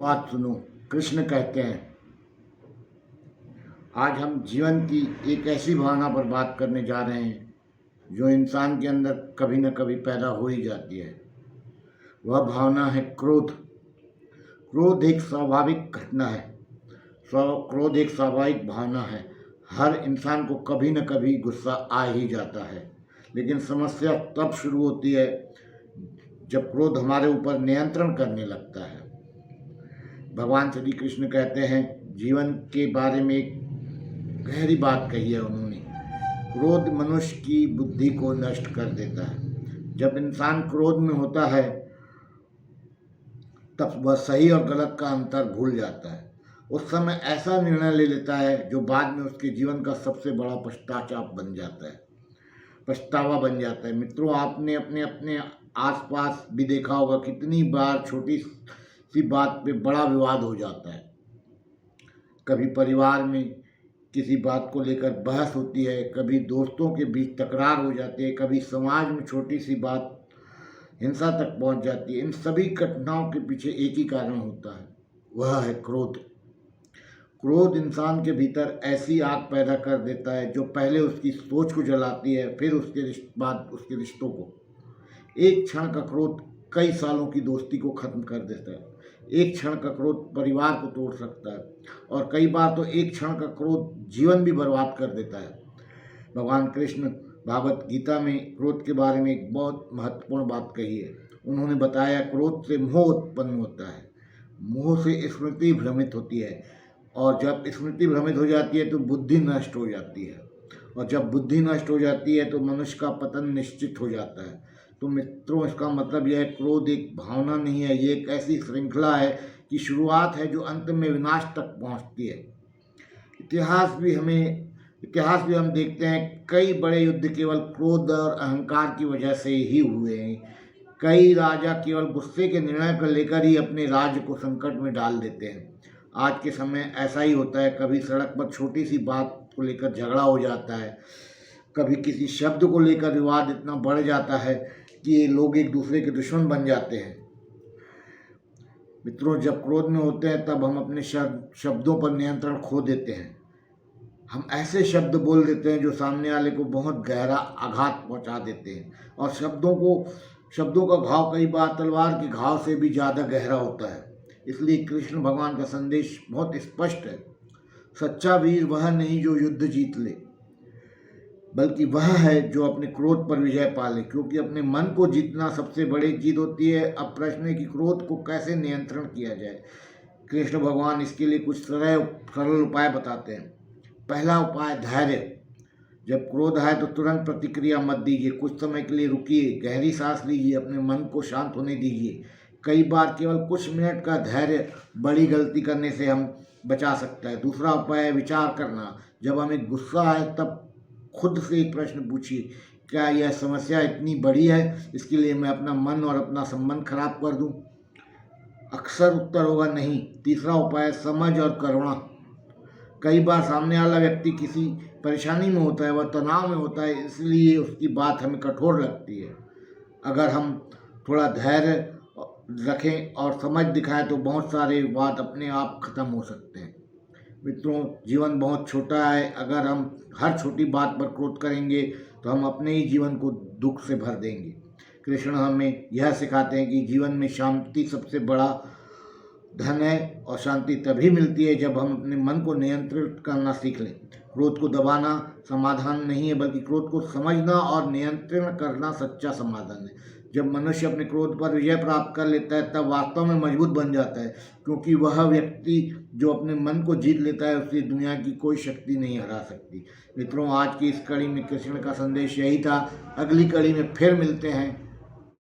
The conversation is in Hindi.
बात सुनो। कृष्ण कहते हैं, आज हम जीवन की एक ऐसी भावना पर बात करने जा रहे हैं जो इंसान के अंदर कभी न कभी पैदा हो ही जाती है। वह भावना है क्रोध। क्रोध एक स्वाभाविक घटना है। क्रोध एक स्वाभाविक भावना है। हर इंसान को कभी न कभी गुस्सा आ ही जाता है, लेकिन समस्या तब शुरू होती है जब क्रोध हमारे ऊपर नियंत्रण करने लगता है। भगवान श्री कृष्ण कहते हैं, जीवन के बारे में एक गहरी बात कही है उन्होंने। क्रोध मनुष्य की बुद्धि को नष्ट कर देता है। जब इंसान क्रोध में होता है तब वह सही और गलत का अंतर भूल जाता है। उस समय ऐसा निर्णय ले लेता है जो बाद में उसके जीवन का सबसे बड़ा पश्चाताप बन जाता है, पछतावा बन जाता है। मित्रों, आपने अपने अपने आसपास भी देखा होगा, कितनी बार छोटी सी बात पे बड़ा विवाद हो जाता है। कभी परिवार में किसी बात को लेकर बहस होती है, कभी दोस्तों के बीच तकरार हो जाती है, कभी समाज में छोटी सी बात हिंसा तक पहुंच जाती है। इन सभी घटनाओं के पीछे एक ही कारण होता है, वह है क्रोध। क्रोध इंसान के भीतर ऐसी आग पैदा कर देता है जो पहले उसकी सोच को जलाती है, फिर उसके बाद उसके रिश्तों को। एक क्षण का क्रोध कई सालों की दोस्ती को खत्म कर देता है। एक क्षण का क्रोध परिवार को तोड़ सकता है, और कई बार तो एक क्षण का क्रोध जीवन भी बर्बाद कर देता है। भगवान कृष्ण भागवत गीता में क्रोध के बारे में एक बहुत महत्वपूर्ण बात कही है। उन्होंने बताया, क्रोध से मोह उत्पन्न होता है, मोह से स्मृति भ्रमित होती है, और जब स्मृति भ्रमित हो जाती है तो बुद्धि नष्ट हो जाती है, और जब बुद्धि नष्ट हो जाती है तो मनुष्य का पतन निश्चित हो जाता है। तो मित्रों, इसका मतलब यह है, क्रोध एक भावना नहीं है, ये एक ऐसी श्रृंखला है कि शुरुआत है जो अंत में विनाश तक पहुंचती है। इतिहास भी हम देखते हैं, कई बड़े युद्ध केवल क्रोध और अहंकार की वजह से ही हुए हैं। कई राजा केवल गुस्से के निर्णय को लेकर ही अपने राज्य को संकट में डाल देते हैं। आज के समय ऐसा ही होता है। कभी सड़क पर छोटी सी बात को लेकर झगड़ा हो जाता है, कभी किसी शब्द को लेकर विवाद इतना बढ़ जाता है कि ये लोग एक दूसरे के दुश्मन बन जाते हैं। मित्रों, जब क्रोध में होते हैं तब हम अपने शब्दों पर नियंत्रण खो देते हैं। हम ऐसे शब्द बोल देते हैं जो सामने वाले को बहुत गहरा आघात पहुंचा देते हैं, और शब्दों का घाव कई बार तलवार के घाव से भी ज़्यादा गहरा होता है। इसलिए कृष्ण भगवान का संदेश बहुत स्पष्ट है। सच्चा वीर वह नहीं जो युद्ध जीत ले, बल्कि वह है जो अपने क्रोध पर विजय पा ले, क्योंकि अपने मन को जीतना सबसे बड़ी जीत होती है। अब प्रश्न है कि क्रोध को कैसे नियंत्रण किया जाए। कृष्ण भगवान इसके लिए कुछ सरल उपाय बताते हैं। पहला उपाय, धैर्य। जब क्रोध आए तो तुरंत प्रतिक्रिया मत दीजिए, कुछ समय के लिए रुकिए, गहरी सांस लीजिए, अपने मन को शांत होने दीजिए। कई बार केवल कुछ मिनट का धैर्य बड़ी गलती करने से हम बचा सकता है। दूसरा उपाय है विचार करना। जब हमें गुस्सा आए तब खुद से एक प्रश्न पूछिए, क्या यह समस्या इतनी बड़ी है, इसके लिए मैं अपना मन और अपना संबंध खराब कर दूं? अक्सर उत्तर होगा नहीं। तीसरा उपाय, समझ और करुणा। कई बार सामने वाला व्यक्ति किसी परेशानी में होता है, वह तनाव में होता है, इसलिए उसकी बात हमें कठोर लगती है। अगर हम थोड़ा धैर्य रखें और समझ दिखाएं तो बहुत सारे बात अपने आप खत्म हो सकते हैं। मित्रों, जीवन बहुत छोटा है। अगर हम हर छोटी बात पर क्रोध करेंगे तो हम अपने ही जीवन को दुख से भर देंगे। कृष्ण हमें यह सिखाते हैं कि जीवन में शांति सबसे बड़ा धन है, और शांति तभी मिलती है जब हम अपने मन को नियंत्रित करना सीख लें। क्रोध को दबाना समाधान नहीं है, बल्कि क्रोध को समझना और नियंत्रण करना सच्चा समाधान है। जब मनुष्य अपने क्रोध पर विजय प्राप्त कर लेता है तब वास्तव में मजबूत बन जाता है, क्योंकि वह व्यक्ति जो अपने मन को जीत लेता है उसे दुनिया की कोई शक्ति नहीं हरा सकती। मित्रों, आज की इस कड़ी में कृष्ण का संदेश यही था। अगली कड़ी में फिर मिलते हैं।